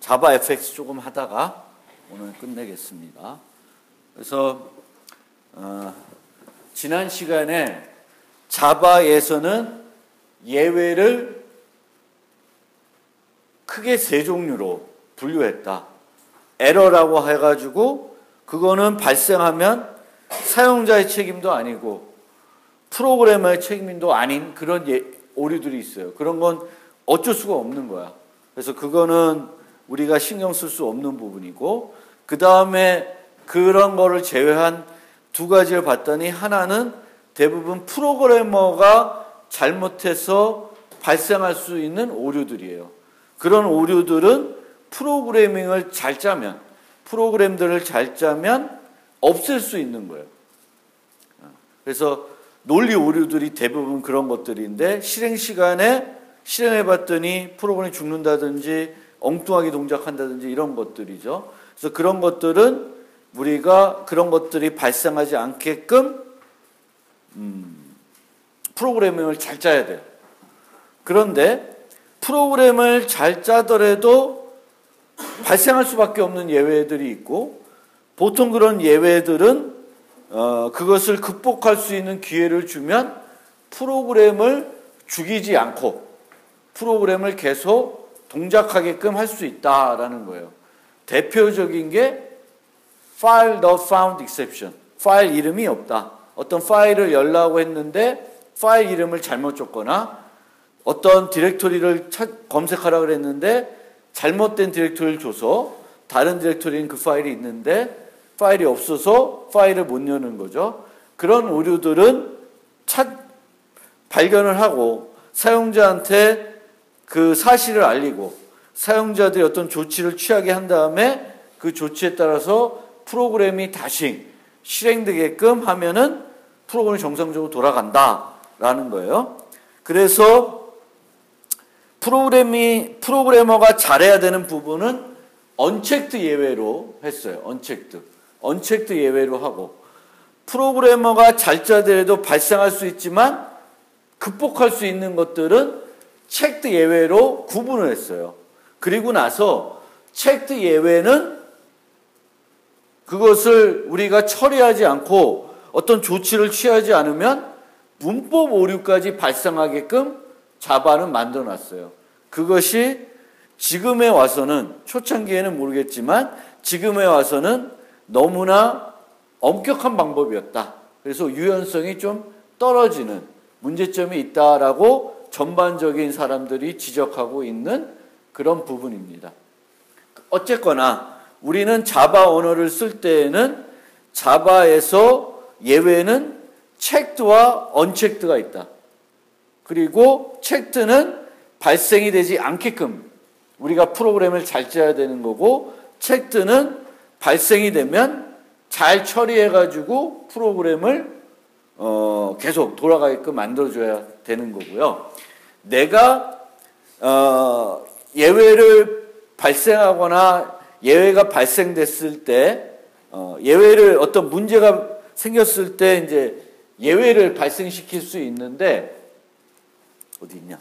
자바 FX 조금 하다가 오늘 끝내겠습니다. 그래서 지난 시간에 자바에서는 예외를 크게 세 종류로 분류했다. 에러라고 해가지고 그거는 발생하면 사용자의 책임도 아니고 프로그래머의 책임도 아닌 그런 오류들이 있어요. 그런 건 어쩔 수가 없는 거야. 그래서 그거는 우리가 신경 쓸 수 없는 부분이고, 그 다음에 그런 거를 제외한 두 가지를 봤더니, 하나는 대부분 프로그래머가 잘못해서 발생할 수 있는 오류들이에요. 그런 오류들은 프로그래밍을 잘 짜면, 프로그램들을 잘 짜면 없앨 수 있는 거예요. 그래서 논리 오류들이 대부분 그런 것들인데, 실행 시간에 실행해봤더니 프로그램이 죽는다든지 엉뚱하게 동작한다든지 이런 것들이죠. 그래서 그런 것들은 우리가 그런 것들이 발생하지 않게끔 프로그래밍을 잘 짜야 돼요. 그런데 프로그램을 잘 짜더라도 발생할 수밖에 없는 예외들이 있고, 보통 그런 예외들은 그것을 극복할 수 있는 기회를 주면 프로그램을 죽이지 않고 프로그램을 계속 동작하게끔 할 수 있다라는 거예요. 대표적인 게 file not found exception. 파일 이름이 없다. 어떤 파일을 열라고 했는데 파일 이름을 잘못 줬거나, 어떤 디렉토리를 검색하라고 그랬는데 잘못된 디렉토리를 줘서 다른 디렉토리는 그 파일이 있는데 파일이 없어서 파일을 못 여는 거죠. 그런 오류들은 발견을 하고 사용자한테 그 사실을 알리고 사용자들이 어떤 조치를 취하게 한 다음에 그 조치에 따라서 프로그램이 다시 실행되게끔 하면은 프로그램이 정상적으로 돌아간다라는 거예요. 그래서 프로그래머가 잘해야 되는 부분은 언체크드 예외로 했어요. 언체크드 예외로 하고, 프로그래머가 잘 짜더라도 발생할 수 있지만 극복할 수 있는 것들은 체크드 예외로 구분을 했어요. 그리고 나서 체크드 예외는 그것을 우리가 처리하지 않고 어떤 조치를 취하지 않으면 문법 오류까지 발생하게끔 자바는 만들어놨어요. 그것이 지금에 와서는, 초창기에는 모르겠지만 지금에 와서는 너무나 엄격한 방법이었다. 그래서 유연성이 좀 떨어지는 문제점이 있다라고 전반적인 사람들이 지적하고 있는 그런 부분입니다. 어쨌거나 우리는 자바 언어를 쓸 때에는 자바에서 예외는 체크드와 언체크드가 있다. 그리고 체크드는 발생이 되지 않게끔 우리가 프로그램을 잘 짜야 되는 거고, 체크드는 발생이 되면 잘 처리해가지고 프로그램을 계속 돌아가게끔 만들어줘야 되는 거고요. 내가 예외를 발생하거나 예외가 발생됐을 때, 예외를 어떤 문제가 생겼을 때 이제 예외를 발생시킬 수 있는데, 어디 있냐?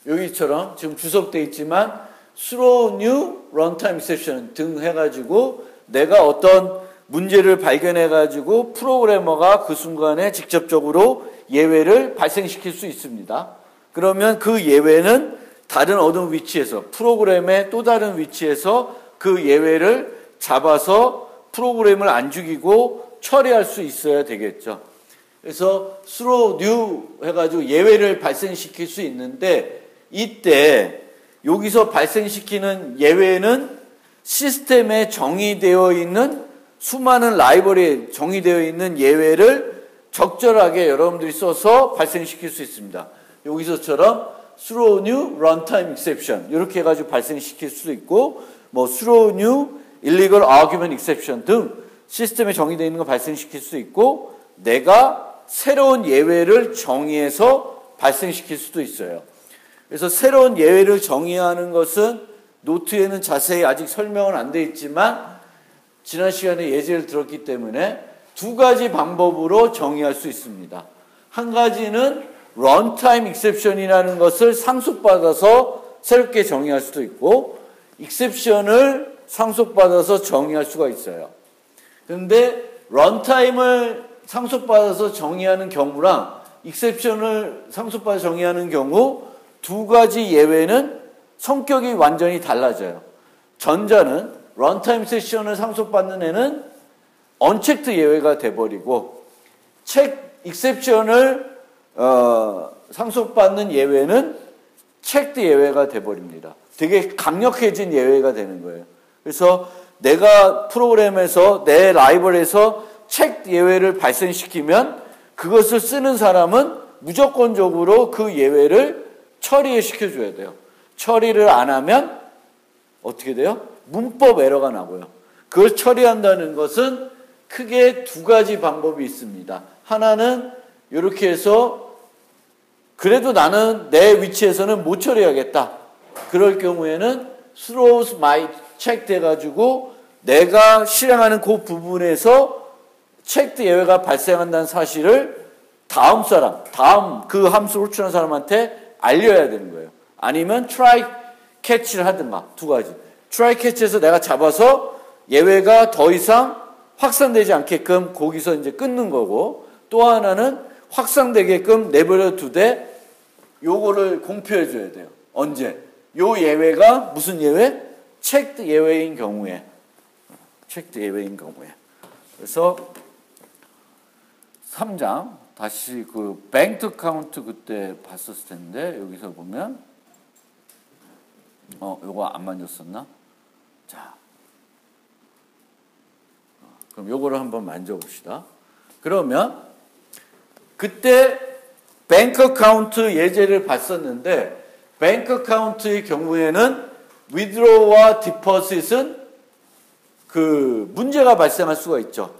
여기처럼 지금 주석되어 있지만 throw new runtime exception 등 해가지고 내가 어떤 문제를 발견해가지고 프로그래머가 그 순간에 직접적으로 예외를 발생시킬 수 있습니다. 그러면 그 예외는 다른 어느 위치에서, 프로그램의 또 다른 위치에서 그 예외를 잡아서 프로그램을 안 죽이고 처리할 수 있어야 되겠죠. 그래서 throw new 해가지고 예외를 발생시킬 수 있는데, 이때 여기서 발생시키는 예외는 시스템에 정의되어 있는 수많은 라이브러리에 정의되어 있는 예외를 적절하게 여러분들이 써서 발생시킬 수 있습니다. 여기서처럼 throw new runtime exception 이렇게 해가지고 발생시킬 수도 있고, 뭐 throw new illegal argument exception 등 시스템에 정의되어 있는 거 발생시킬 수 있고, 내가 새로운 예외를 정의해서 발생시킬 수도 있어요. 그래서 새로운 예외를 정의하는 것은 노트에는 자세히 아직 설명은 안 돼 있지만 지난 시간에 예제를 들었기 때문에 두 가지 방법으로 정의할 수 있습니다. 한 가지는 runtime exception이라는 것을 상속받아서 새롭게 정의할 수도 있고 exception을 상속받아서 정의할 수가 있어요. 그런데 runtime을 상속받아서 정의하는 경우랑 exception을 상속받아서 정의하는 경우 두 가지 예외는 성격이 완전히 달라져요. 전자는 runtime exception을 상속받는 애는 unchecked 예외가 돼버리고 exception을 상속받는 예외는 checked 예외가 돼버립니다. 되게 강력해진 예외가 되는 거예요. 그래서 내가 프로그램에서 내 라이벌에서 checked 예외를 발생시키면 그것을 쓰는 사람은 무조건적으로 그 예외를 처리해 시켜줘야 돼요. 처리를 안 하면 어떻게 돼요? 문법 에러가 나고요. 그걸 처리한다는 것은 크게 두 가지 방법이 있습니다. 하나는 이렇게 해서 그래도 나는 내 위치에서는 못 처리하겠다. 그럴 경우에는 throws might check 돼가지고 내가 실행하는 그 부분에서 checked 예외가 발생한다는 사실을 다음 그 함수를 호출한 사람한테 알려야 되는 거예요. 아니면 try catch를 하든가 두 가지. try catch에서 내가 잡아서 예외가 더 이상 확산되지 않게끔 거기서 이제 끊는 거고 또 하나는 확산되게끔 내버려 두되 요거를 공표해 줘야 돼요. 언제? 요 예외가 무슨 예외? 체크드 예외인 경우에. 체크드 예외인 경우에. 그래서 3장 다시 그 뱅크 카운트 그때 봤었을 텐데 여기서 보면 요거 안 만졌었나? 자. 그럼 요거를 한번 만져봅시다. 그러면 그때 뱅크 카운트 예제를 봤었는데 뱅크 카운트의 경우에는 withdraw와 deposit은 그 문제가 발생할 수가 있죠.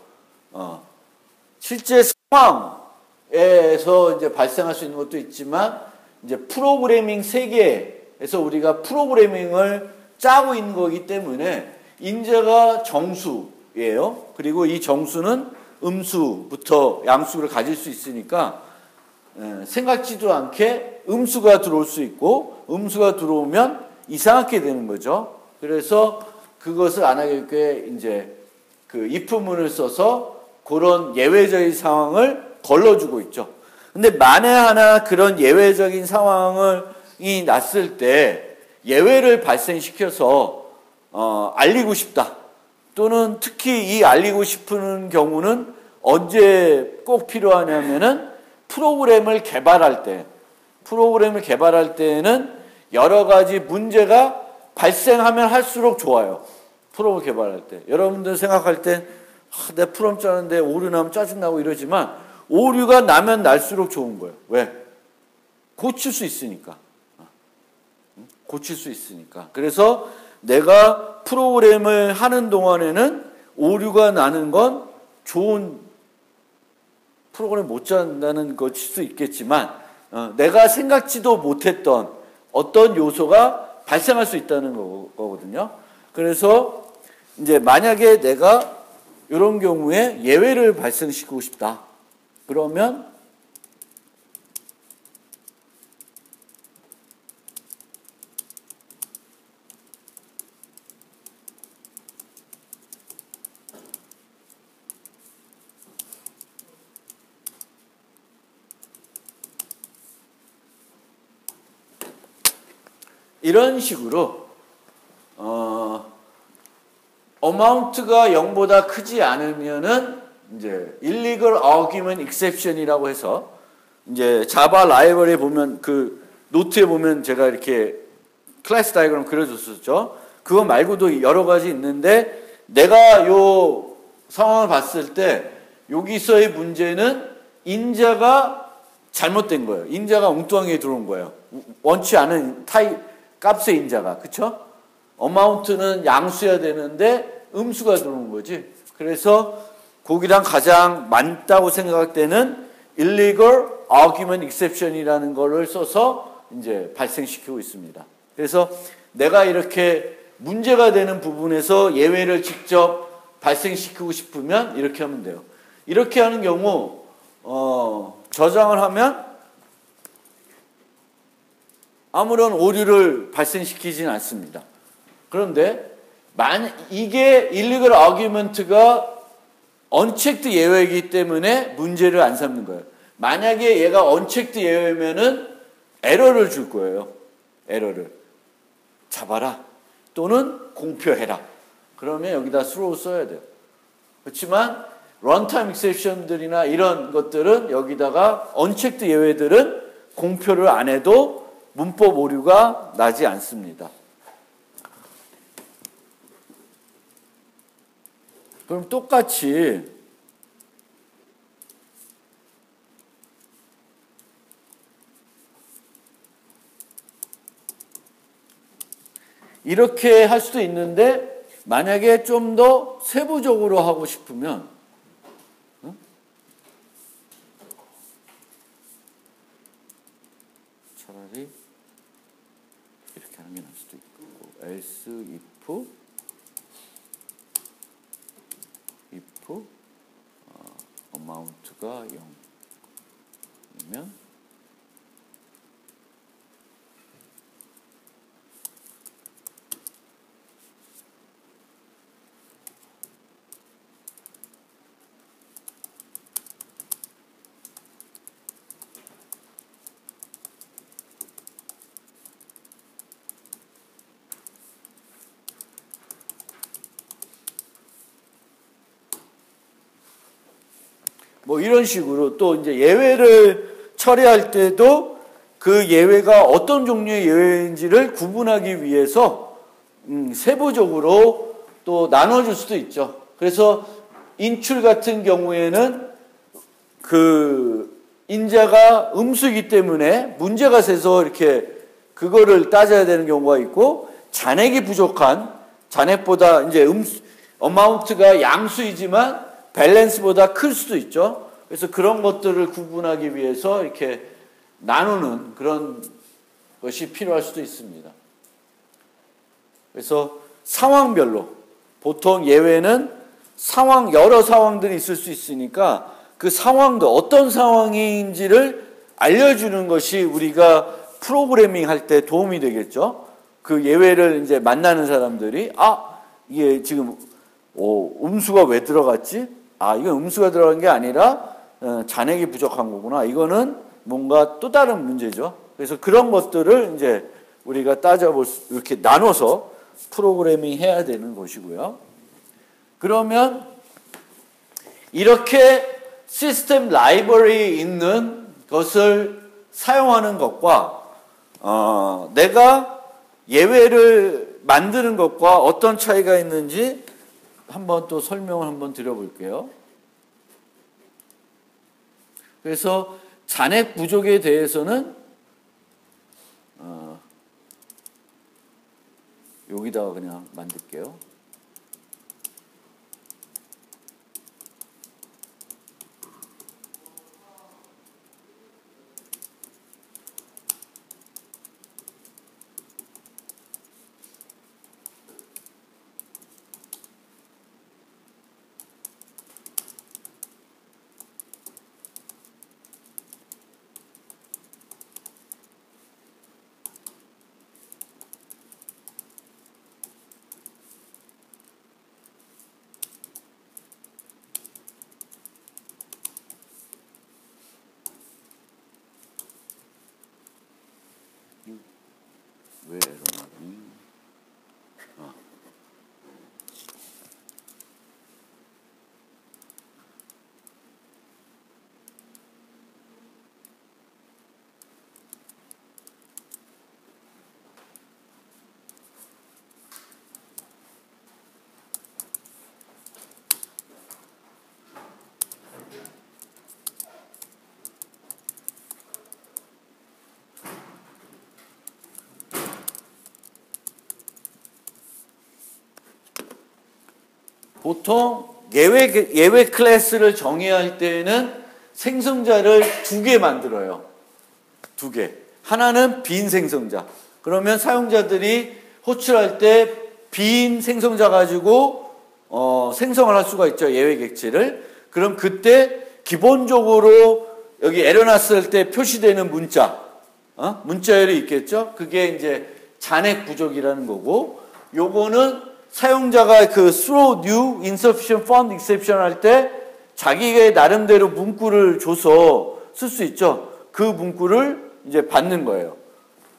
실제 상황에서 이제 발생할 수 있는 것도 있지만 이제 프로그래밍 세계에서 우리가 프로그래밍을 짜고 있는 거기 때문에 인자가 정수예요. 그리고 이 정수는 음수부터 양수를 가질 수 있으니까 생각지도 않게 음수가 들어올 수 있고 음수가 들어오면 이상하게 되는 거죠. 그래서 그것을 안 하게 이제 그 if문을 써서 그런 예외적인 상황을 걸러주고 있죠. 근데 만에 하나 그런 예외적인 상황이 났을 때 예외를 발생시켜서 알리고 싶다. 또는 특히 이 알리고 싶은 경우는 언제 꼭 필요하냐면은 프로그램을 개발할 때는 여러 가지 문제가 발생하면 할수록 좋아요. 프로그램 개발할 때. 여러분들 생각할 때 내 프로그램 짜는데 오류 나면 짜증나고 이러지만 오류가 나면 날수록 좋은 거예요. 왜? 고칠 수 있으니까. 그래서 내가 프로그램을 하는 동안에는 오류가 나는 건 좋은 프로그램 못 짠다는 것일 수 있겠지만 내가 생각지도 못했던 어떤 요소가 발생할 수 있다는 거거든요. 그래서 이제 만약에 내가 이런 경우에 예외를 발생시키고 싶다. 그러면 이런 식으로 어마운트가 0보다 크지 않으면은 이제 illegal argument exception이라고 해서 이제 자바 라이브러리에 보면 그 노트에 보면 제가 이렇게 클래스 다이그램 그려줬었죠. 그거 말고도 여러 가지 있는데 내가 요 상황을 봤을 때 여기서의 문제는 인자가 잘못된 거예요. 인자가 엉뚱하게 들어온 거예요. 원치 않은 타입 값의 인자가. 그쵸? 어마운트는 양수여야 되는데 음수가 들어온 거지. 그래서 거기랑 가장 많다고 생각할 때는 illegal argument exception이라는 거를 써서 이제 발생시키고 있습니다. 그래서 내가 이렇게 문제가 되는 부분에서 예외를 직접 발생시키고 싶으면 이렇게 하면 돼요. 이렇게 하는 경우 저장을 하면 아무런 오류를 발생시키진 않습니다. 그런데 이게 illegal argument가 unchecked 예외이기 때문에 문제를 안 삼는 거예요. 만약에 얘가 unchecked 예외면은 에러를 줄 거예요. 에러를 잡아라 또는 공표해라. 그러면 여기다 throw 써야 돼요. 그렇지만 runtime exception들이나 이런 것들은 여기다가 unchecked 예외들은 공표를 안 해도 문법 오류가 나지 않습니다. 그럼 똑같이 이렇게 할 수도 있는데 만약에 좀 더 세부적으로 하고 싶으면 차라리 이렇게 하는 게 나을 수도 있고 else if amount가 0이면 뭐 이런 식으로 또 이제 예외를 처리할 때도 그 예외가 어떤 종류의 예외인지를 구분하기 위해서 세부적으로 또 나눠줄 수도 있죠. 그래서 인출 같은 경우에는 그 인자가 음수이기 때문에 문제가 세서 이렇게 그거를 따져야 되는 경우가 있고 잔액이 부족한 잔액보다 이제 어마운트가 양수이지만 밸런스보다 클 수도 있죠. 그래서 그런 것들을 구분하기 위해서 이렇게 나누는 그런 것이 필요할 수도 있습니다. 그래서 상황별로 보통 예외는 여러 상황들이 있을 수 있으니까 그 상황도 어떤 상황인지를 알려주는 것이 우리가 프로그래밍 할 때 도움이 되겠죠. 그 예외를 이제 만나는 사람들이 이게 지금 음수가 왜 들어갔지? 이건 음수가 들어간 게 아니라 잔액이 부족한 거구나. 이거는 뭔가 또 다른 문제죠. 그래서 그런 것들을 이제 우리가 이렇게 나눠서 프로그래밍 해야 되는 것이고요. 그러면 이렇게 시스템 라이브러리 있는 것을 사용하는 것과 내가 예외를 만드는 것과 어떤 차이가 있는지 한번 또 설명을 한번 드려볼게요. 그래서 잔액 부족에 대해서는 여기다가 그냥 만들게요. 왜 에러나니? 보통 예외 클래스를 정의할 때에는 생성자를 2개 만들어요. 2개. 하나는 빈 생성자. 그러면 사용자들이 호출할 때 빈 생성자 가지고 생성을 할 수가 있죠. 예외 객체를. 그럼 그때 기본적으로 여기 에러 났을 때 표시되는 문자 문자열이 있겠죠? 그게 이제 잔액 부족이라는 거고, 요거는 사용자가 그 throw new insufficient fund exception 할 때 자기가 나름대로 문구를 줘서 쓸 수 있죠. 그 문구를 이제 받는 거예요.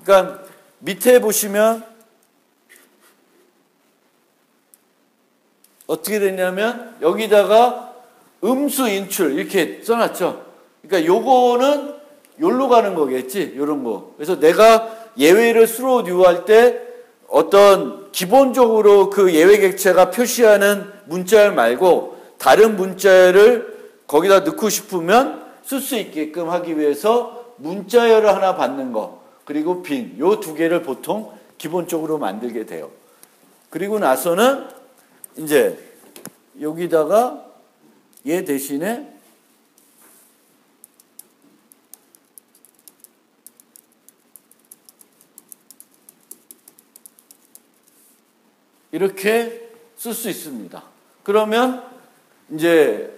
그러니까 밑에 보시면 어떻게 됐냐면 여기다가 음수 인출 이렇게 써놨죠. 그러니까 요거는 요로 가는 거겠지. 요런 거. 그래서 내가 예외를 throw new 할 때 어떤 기본적으로 그 예외 객체가 표시하는 문자열 말고 다른 문자열을 거기다 넣고 싶으면 쓸 수 있게끔 하기 위해서 문자열을 하나 받는 거 그리고 빈 요 두 개를 보통 기본적으로 만들게 돼요. 그리고 나서는 이제 여기다가 얘 대신에 이렇게 쓸 수 있습니다. 그러면 이제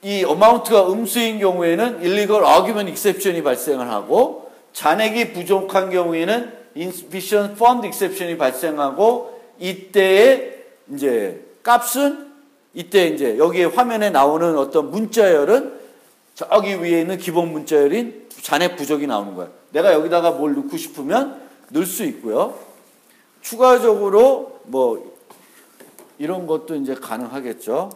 이 어마운트가 음수인 경우에는 illegal argument exception이 발생을 하고 잔액이 부족한 경우에는 insufficient fund exception이 발생하고 이때의 이제 값은 이때 이제 여기에 화면에 나오는 어떤 문자열은 저기 위에 있는 기본 문자열인 잔액 부족이 나오는 거예요. 내가 여기다가 뭘 넣고 싶으면 넣을 수 있고요. 추가적으로 뭐 이런 것도 이제 가능하겠죠.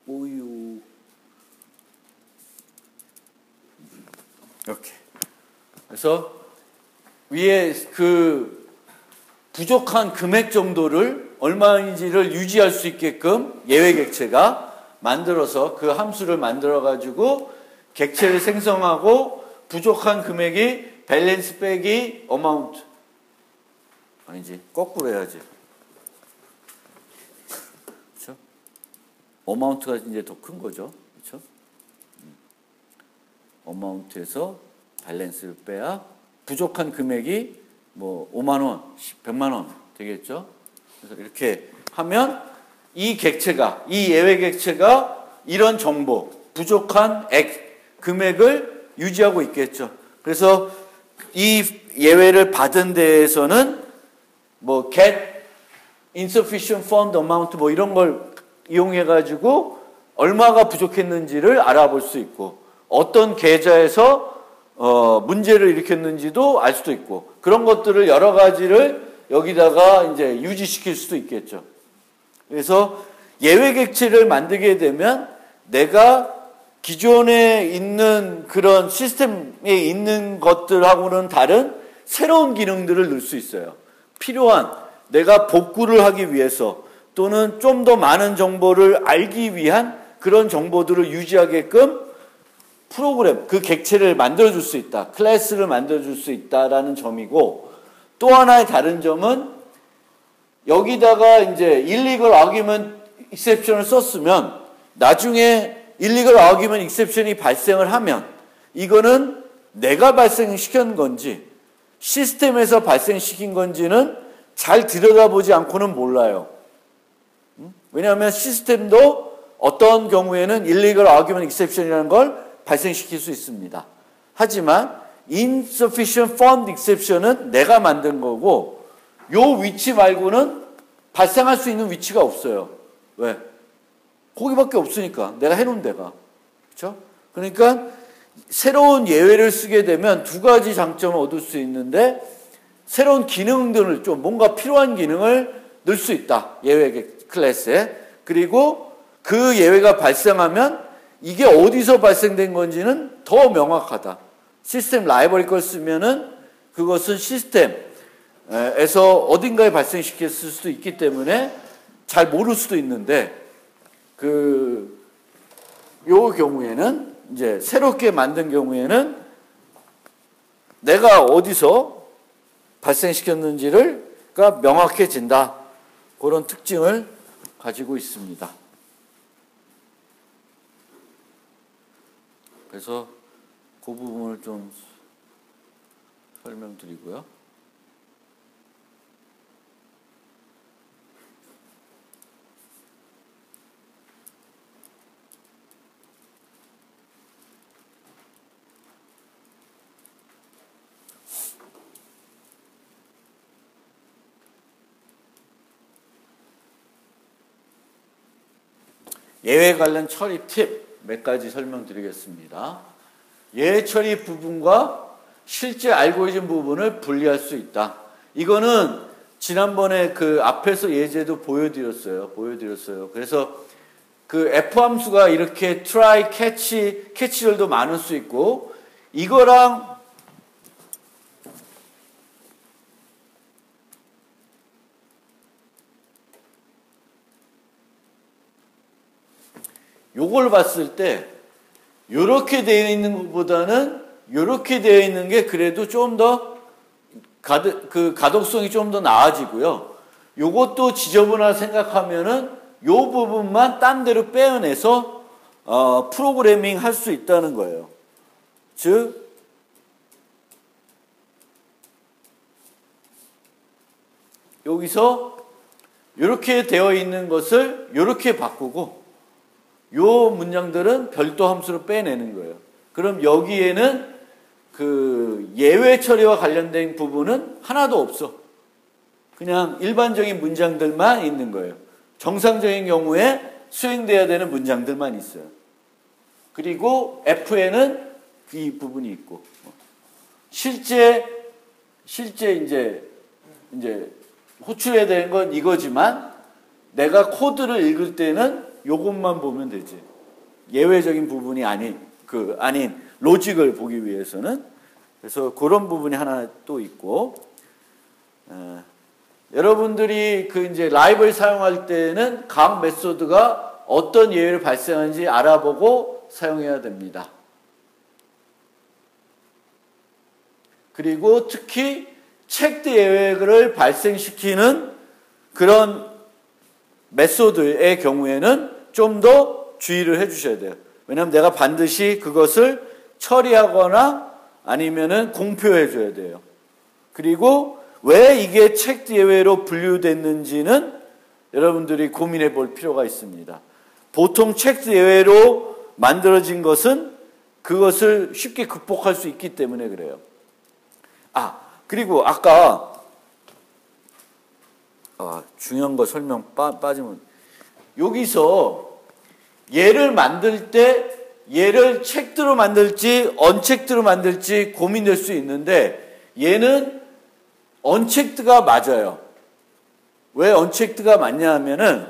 우유 이렇게. 그래서 위에 그 부족한 금액 정도를 얼마인지를 유지할 수 있게끔 예외 객체가 만들어서 그 함수를 만들어 가지고 객체를 생성하고 부족한 금액이 밸런스 빼기 어마운트 아니지 거꾸로 해야지. 그렇죠? 어마운트가 이제 더 큰 거죠. 그렇죠? 어마운트에서 밸런스를 빼야 부족한 금액이 뭐 5만 원, 100만 원 되겠죠. 그래서 이렇게 하면 이 객체가 이 예외 객체가 이런 정보 부족한 금액을 유지하고 있겠죠. 그래서 이 예외를 받은 데에서는 뭐 get insufficient fund amount 뭐 이런 걸 이용해 가지고 얼마가 부족했는지를 알아볼 수 있고 어떤 계좌에서 문제를 일으켰는지도 알 수도 있고 그런 것들을 여러 가지를 여기다가 이제 유지시킬 수도 있겠죠. 그래서 예외 객체를 만들게 되면 내가 기존에 있는 그런 시스템에 있는 것들하고는 다른 새로운 기능들을 넣을 수 있어요. 필요한 내가 복구를 하기 위해서 또는 좀 더 많은 정보를 알기 위한 그런 정보들을 유지하게끔 프로그램, 그 객체를 만들어줄 수 있다. 클래스를 만들어줄 수 있다라는 점이고, 또 하나의 다른 점은 여기다가 이제 illegal argument exception을 썼으면 나중에 illegal argument exception이 발생을 하면 이거는 내가 발생시킨 건지 시스템에서 발생시킨 건지는 잘 들여다보지 않고는 몰라요. 왜냐하면 시스템도 어떤 경우에는 illegal argument exception이라는 걸 발생시킬 수 있습니다. 하지만 insufficient fund exception은 내가 만든 거고 요 위치 말고는 발생할 수 있는 위치가 없어요. 왜? 거기밖에 없으니까. 내가 해놓은 데가. 그렇죠? 그러니까 새로운 예외를 쓰게 되면 두 가지 장점을 얻을 수 있는데 새로운 기능들을 좀 뭔가 필요한 기능을 넣을 수 있다. 예외 클래스에. 그리고 그 예외가 발생하면 이게 어디서 발생된 건지는 더 명확하다. 시스템 라이브러리 걸 쓰면은 그것은 시스템에서 어딘가에 발생시켰을 수도 있기 때문에 잘 모를 수도 있는데 요 경우에는 이제 새롭게 만든 경우에는 내가 어디서 발생시켰는지가 명확해진다. 그런 특징을 가지고 있습니다. 그래서 그 부분을 좀 설명드리고요. 예외 관련 처리 팁 몇 가지 설명드리겠습니다. 예외 처리 부분과 실제 알고리즘 부분을 분리할 수 있다. 이거는 지난번에 그 앞에서 예제도 보여드렸어요. 그래서 그 F 함수가 이렇게 try, catch들도 많을 수 있고 이거랑 요걸 봤을 때 요렇게 되어 있는 것보다는 요렇게 되어 있는 게 그래도 좀 더 가독성이 좀 더 나아지고요. 요것도 지저분하다 생각하면은 요 부분만 딴 데로 빼어내서 프로그래밍 할 수 있다는 거예요. 즉 여기서 요렇게 되어 있는 것을 요렇게 바꾸고 요 문장들은 별도 함수로 빼내는 거예요. 그럼 여기에는 그 예외 처리와 관련된 부분은 하나도 없어. 그냥 일반적인 문장들만 있는 거예요. 정상적인 경우에 수행돼야 되는 문장들만 있어요. 그리고 F에는 이 부분이 있고 실제 이제 호출해야 되는 건 이거지만 내가 코드를 읽을 때는 요것만 보면 되지. 예외적인 부분이 아닌 로직을 보기 위해서는. 그래서 그런 부분이 하나 또 있고, 여러분들이 이제 라이브를 사용할 때는 각 메소드가 어떤 예외를 발생하는지 알아보고 사용해야 됩니다. 그리고 특히 체크드 예외를 발생시키는 그런 메소드의 경우에는 좀 더 주의를 해주셔야 돼요. 왜냐하면 내가 반드시 그것을 처리하거나 아니면은 공표해줘야 돼요. 그리고 왜 이게 체크드 예외로 분류됐는지는 여러분들이 고민해 볼 필요가 있습니다. 보통 체크드 예외로 만들어진 것은 그것을 쉽게 극복할 수 있기 때문에 그래요. 그리고 아까 중요한 거 설명 빠지면 여기서 얘를 만들 때 얘를 체크드로 만들지 언체크드로 만들지 고민될 수 있는데 얘는 언체크드가 맞아요. 왜 언체크드가 맞냐 하면은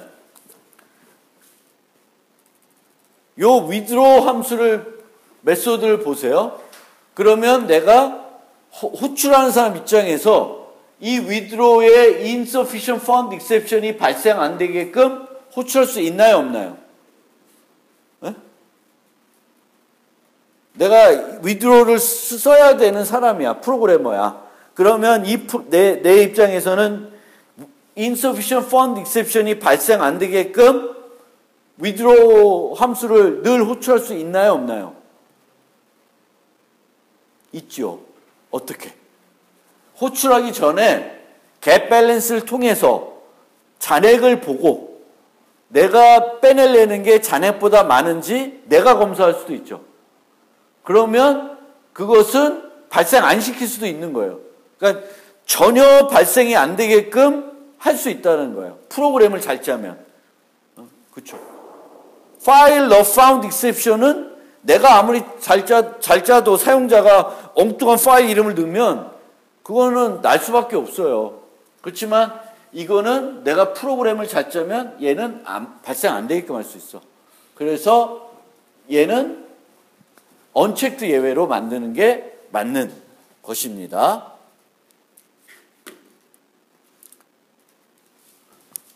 요 withdraw 함수를 메소드를 보세요. 그러면 내가 호출하는 사람 입장에서 이 withdraw의 insufficient fund exception이 발생 안 되게끔 호출할 수 있나요, 없나요? 네? 내가 withdraw를 써야 되는 사람이야, 프로그래머야. 그러면 내 입장에서는 insufficient fund exception이 발생 안 되게끔 withdraw 함수를 늘 호출할 수 있나요, 없나요? 있죠. 어떻게? 호출하기 전에 갭 밸런스를 통해서 잔액을 보고 내가 빼내려는 게 잔액보다 많은지 내가 검사할 수도 있죠. 그러면 그것은 발생 안 시킬 수도 있는 거예요. 그러니까 전혀 발생이 안 되게끔 할 수 있다는 거예요. 프로그램을 잘 짜면. 그렇죠. File not found exception은 내가 아무리 잘 짜도 사용자가 엉뚱한 파일 이름을 넣으면 그거는 날 수밖에 없어요. 그렇지만 이거는 내가 프로그램을 잘 짜면 얘는 발생 안 되게끔 할 수 있어. 그래서 얘는 언체크드 예외로 만드는 게 맞는 것입니다.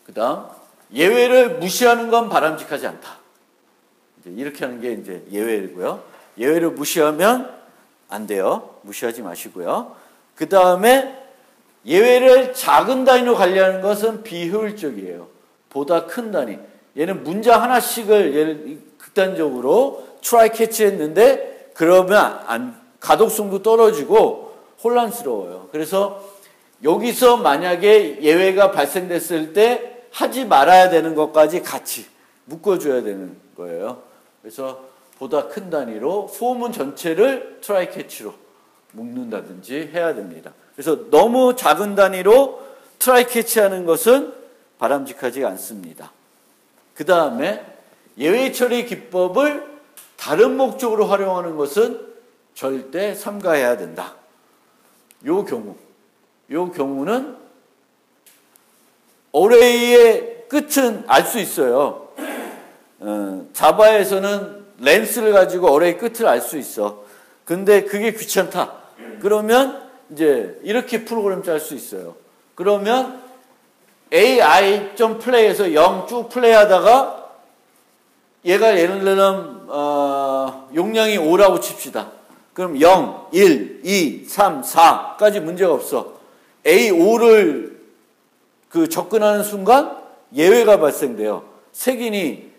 그 다음, 예외를 무시하는 건 바람직하지 않다. 이제 이렇게 하는 게 이제 예외이고요. 예외를 무시하면 안 돼요. 무시하지 마시고요. 그 다음에 예외를 작은 단위로 관리하는 것은 비효율적이에요. 보다 큰 단위. 얘는 문장 하나씩을 얘를 극단적으로 트라이 캐치 했는데 그러면 가독성도 떨어지고 혼란스러워요. 그래서 여기서 만약에 예외가 발생됐을 때 하지 말아야 되는 것까지 같이 묶어줘야 되는 거예요. 그래서 보다 큰 단위로 포문 전체를 트라이 캐치로 묶는다든지 해야 됩니다. 그래서 너무 작은 단위로 트라이 캐치하는 것은 바람직하지 않습니다. 그 다음에 예외 처리 기법을 다른 목적으로 활용하는 것은 절대 삼가해야 된다. 요 경우는 어레이의 끝은 알 수 있어요. 자바에서는 렌스를 가지고 어레이 끝을 알 수 있어. 근데 그게 귀찮다. 그러면 이제 이렇게 프로그램 짤 수 있어요. 그러면 AI.play에서 0 쭉 플레이하다가 얘가 예를 들면 용량이 5라고 칩시다. 그럼 0, 1, 2, 3, 4까지 문제가 없어. A5를 접근하는 순간 예외가 발생돼요. 색인이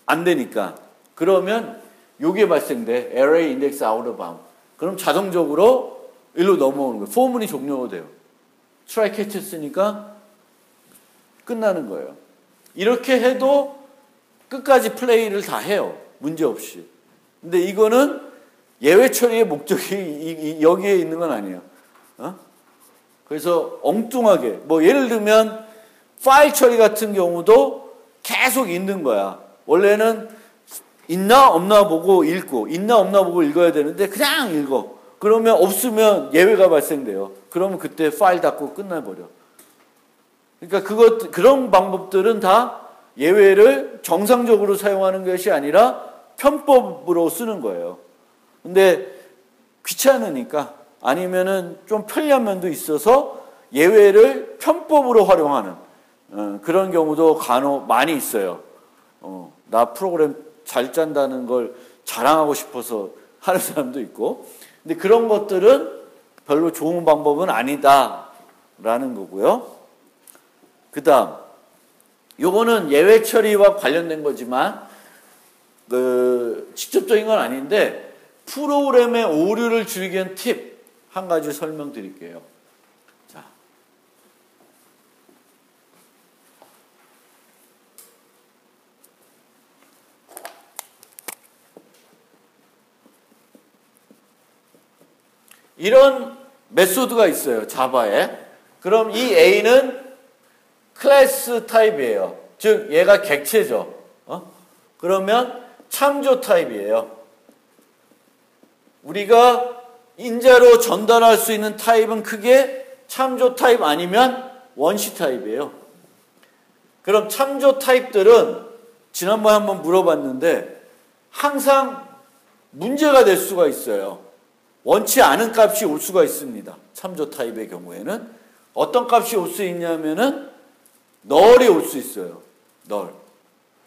안 되니까. 그러면 요게 발생돼. Array index out of bound. 그럼 자동적으로 일로 넘어오는 거예요. 포문이 종료가 돼요. 트라이 캐치 쓰니까 끝나는 거예요. 이렇게 해도 끝까지 플레이를 다 해요. 문제없이. 근데 이거는 예외 처리의 목적이 여기에 있는 건 아니에요. 그래서 엉뚱하게 예를 들면 파일 처리 같은 경우도 계속 읽는 거야. 원래는 있나 없나 보고 읽고 있나 없나 보고 읽어야 되는데 그냥 읽어. 그러면 없으면 예외가 발생돼요. 그러면 그때 파일 닫고 끝나버려. 그러니까 그런 방법들은 다 예외를 정상적으로 사용하는 것이 아니라 편법으로 쓰는 거예요. 근데 귀찮으니까 아니면은 좀 편리한 면도 있어서 예외를 편법으로 활용하는 그런 경우도 간혹 많이 있어요. 나 프로그램 잘 짠다는 걸 자랑하고 싶어서 하는 사람도 있고. 근데 그런 것들은 별로 좋은 방법은 아니다라는 거고요. 그 다음, 요거는 예외 처리와 관련된 거지만 직접적인 건 아닌데 프로그램의 오류를 줄이기 위한 팁 한 가지 설명드릴게요. 자, 이런 메소드가 있어요. 자바에. 그럼 이 A는 클래스 타입이에요. 즉 얘가 객체죠. 그러면 참조 타입이에요. 우리가 인자로 전달할 수 있는 타입은 크게 참조 타입 아니면 원시 타입이에요. 그럼 참조 타입들은 지난번에 한번 물어봤는데 항상 문제가 될 수가 있어요. 원치 않은 값이 올 수가 있습니다. 참조 타입의 경우에는 어떤 값이 올 수 있냐면은 널이 올 수 있어요.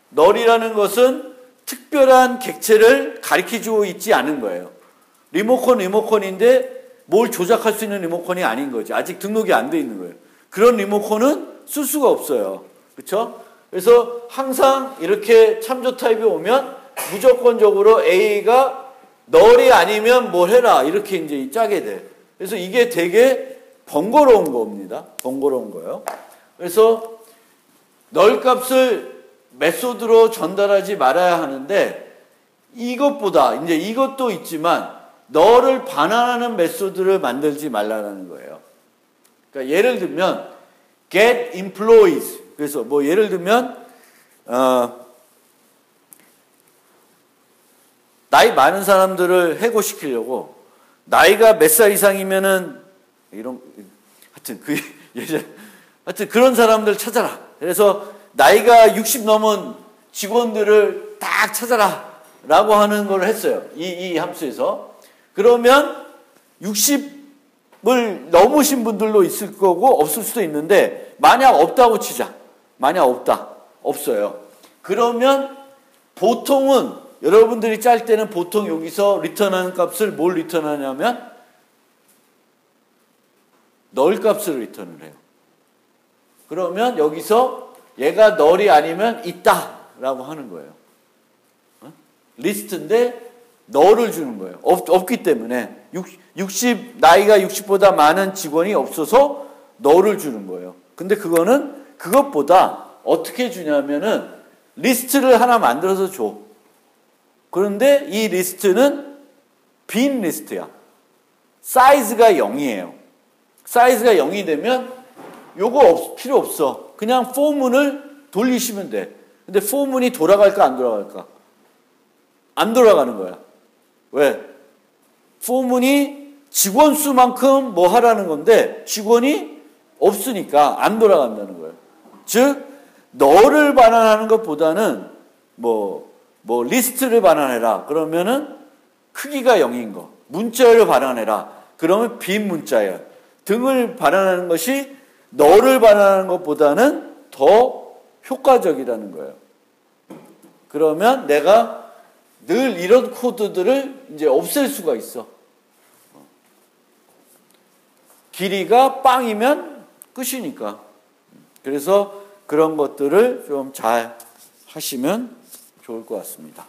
널이라는 것은 특별한 객체를 가리켜주고 있지 않은 거예요. 리모컨인데 뭘 조작할 수 있는 리모컨이 아닌 거지. 아직 등록이 안 돼 있는 거예요. 그런 리모컨은 쓸 수가 없어요. 그렇죠? 그래서 항상 이렇게 참조 타입이 오면 무조건적으로 A가 널이 아니면 뭘 해라 이렇게 이제 짜게 돼. 그래서 이게 되게 번거로운 겁니다. 번거로운 거예요. 그래서 널 값을 메소드로 전달하지 말아야 하는데 이것보다 이제 이것도 있지만 널을 반환하는 메소드를 만들지 말라는 거예요. 그러니까 예를 들면 get employees. 그래서 뭐 예를 들면 나이 많은 사람들을 해고시키려고 나이가 몇 살 이상이면은 하여튼 그런 사람들 찾아라. 그래서 나이가 60 넘은 직원들을 딱 찾아라 라고 하는 걸 했어요. 이 함수에서. 그러면 60을 넘으신 분들도 있을 거고 없을 수도 있는데 만약 없다고 치자. 만약 없어요. 그러면 보통은 여러분들이 짤 때는 보통 여기서 리턴하는 값을 뭘 리턴하냐면 널 값을 리턴을 해요. 그러면 여기서 얘가 널이 아니면 있다라고 하는 거예요. 리스트인데 널을 주는 거예요. 없기 때문에 나이가 60보다 많은 직원이 없어서 널을 주는 거예요. 근데 그거는 그것보다 어떻게 주냐면은 리스트를 하나 만들어서 줘. 그런데 이 리스트는 빈 리스트야. 사이즈가 0이에요. 사이즈가 0이 되면 요거 필요 없어. 그냥 포문을 돌리시면 돼. 근데 포문이 돌아갈까 안 돌아갈까? 안 돌아가는 거야. 왜? 포문이 직원 수만큼 뭐 하라는 건데 직원이 없으니까 안 돌아간다는 거예요. 즉 너를 반환하는 것보다는 뭐 리스트를 반환해라. 그러면은 크기가 0인 거. 문자를 반환해라. 그러면 빈 문자예요. 등을 반환하는 것이 너를 반환하는 것보다는 더 효과적이라는 거예요. 그러면 내가 늘 이런 코드들을 이제 없앨 수가 있어. 길이가 빵이면 끝이니까. 그래서 그런 것들을 좀 잘 하시면 좋을 것 같습니다.